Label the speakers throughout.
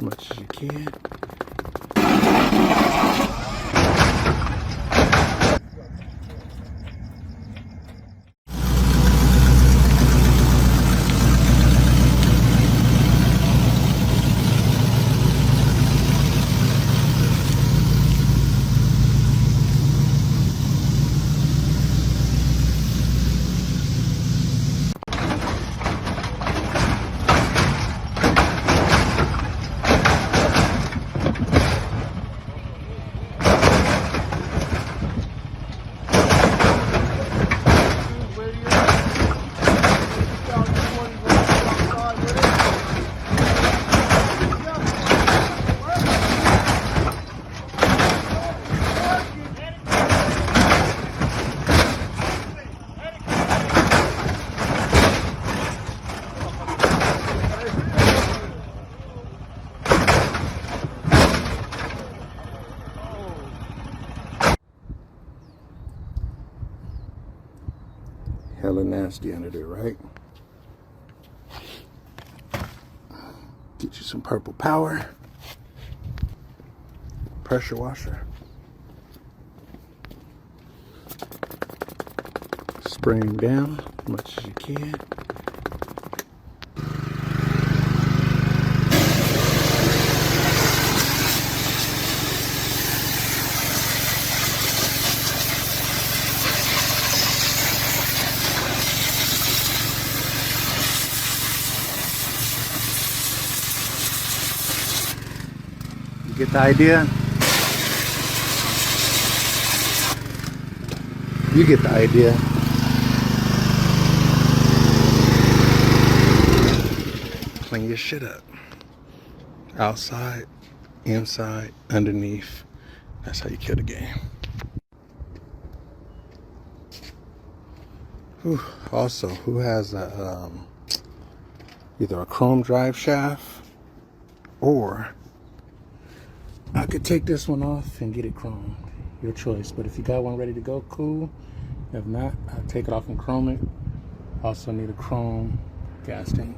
Speaker 1: as much as you can. Hella nasty under there, right? Get you some purple power. Pressure washer. Spray them down as much as you can. You get the idea? You get the idea. Clean your shit up. Outside, inside, underneath. That's how you kill the game. Whew. Also, who has a either a chrome drive shaft, or I could take this one off and get it chrome. Your choice. But if you got one ready to go, cool. If not, I'll take it off and chrome it. Also need a chrome gas tank.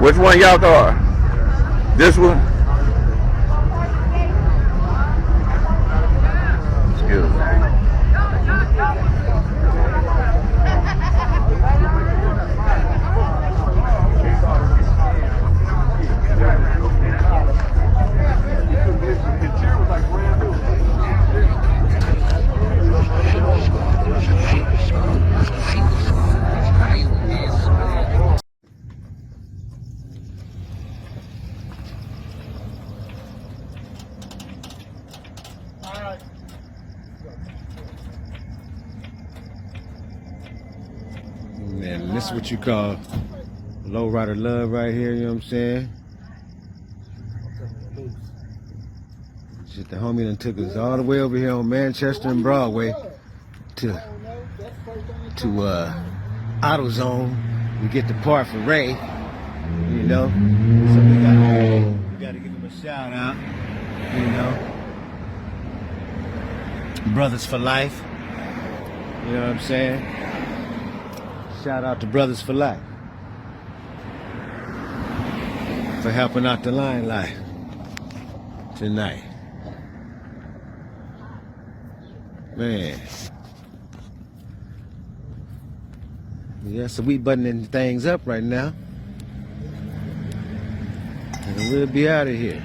Speaker 2: Which one y'all car? This one? Excuse me.
Speaker 3: Man, this is what you call lowrider love right here, you know what I'm saying? Just the homie done took us all the way over here on Manchester and Broadway to AutoZone. We get the part for Ray, you know? So we gotta give him a shout out, you know? Brothers for life, you know what I'm saying? Shout out to Brothers for Life for helping out the line life tonight. Man. Yeah, so we buttoning things up right now. And we'll be out of here.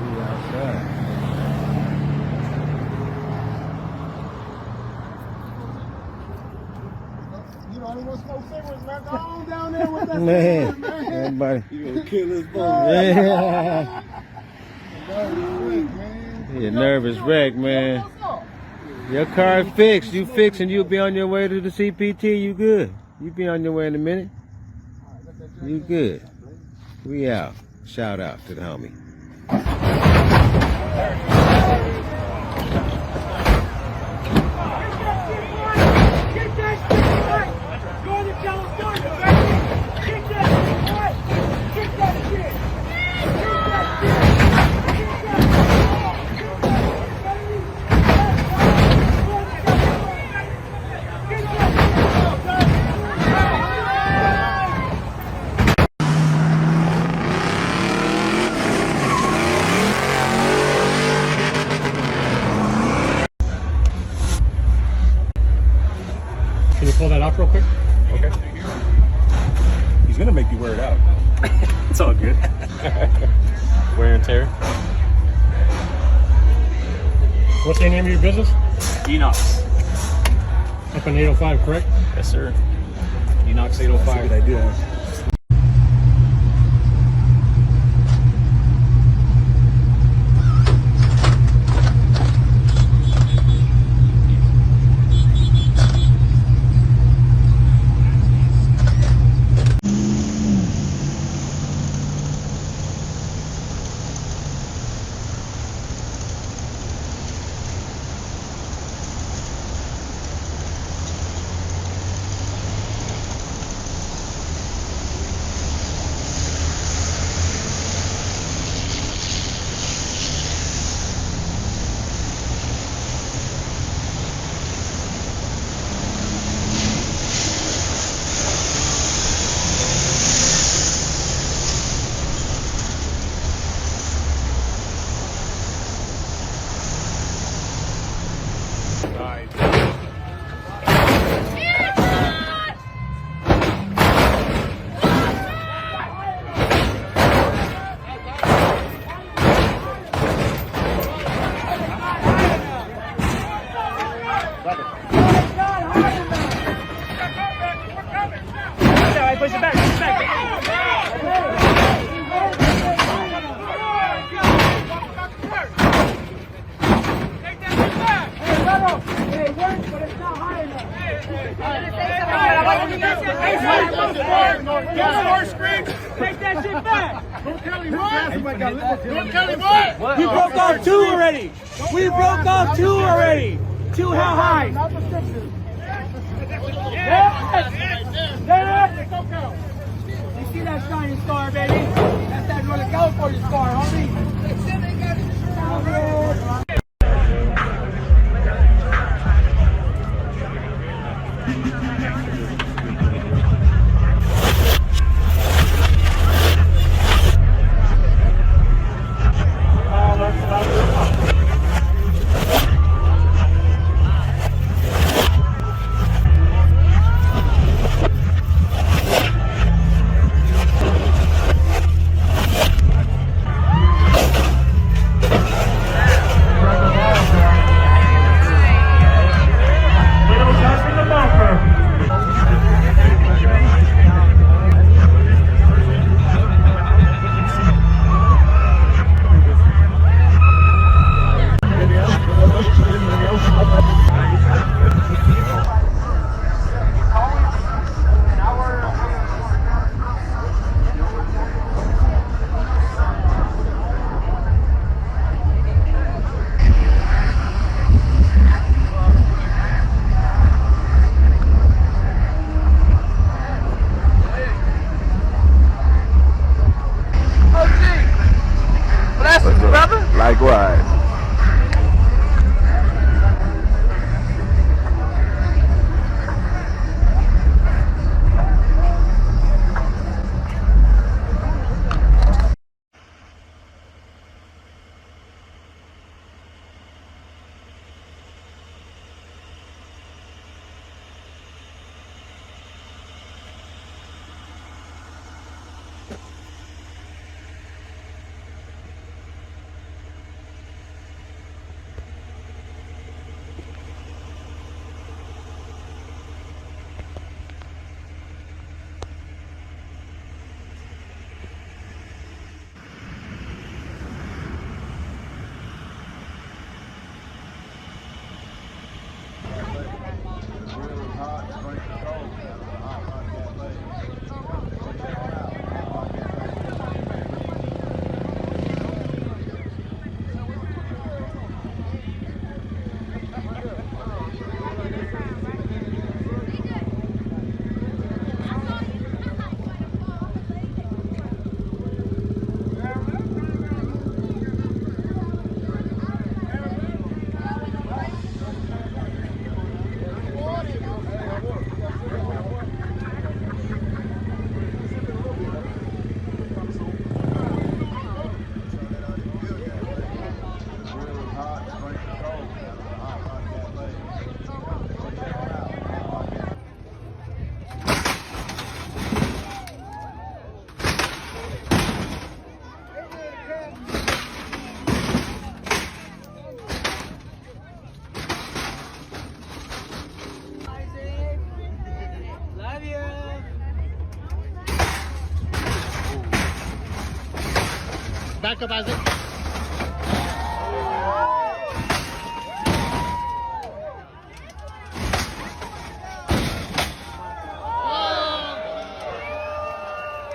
Speaker 3: We outside. Man, everybody. You gonna kill this boy. Yeah. You're a nervous wreck, man. Your car fixed. You fixed and you'll be on your way to the CPT. You good. You be on your way in a minute. You good. We out. Shout out to the homie.
Speaker 4: Can you pull that off real quick?
Speaker 5: Okay. He's gonna make you wear it out.
Speaker 4: It's all good. Wear and tear. What's the name of your business?
Speaker 5: Enox.
Speaker 4: Up in 805, correct?
Speaker 5: Yes, sir. Enox 805. That's a good idea.
Speaker 6: Push it back, push it back. Take that shit back. Hey, Rado, it works, but it's not high enough. Take that shit back. Don't Kelly, what? We broke off two already. We broke off two already. Two how high? Yes! You see that shining star, baby? That's that Northern California star, homie.
Speaker 2: Likewise.
Speaker 1: Back up, Isaac.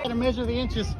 Speaker 1: Gotta measure the inches.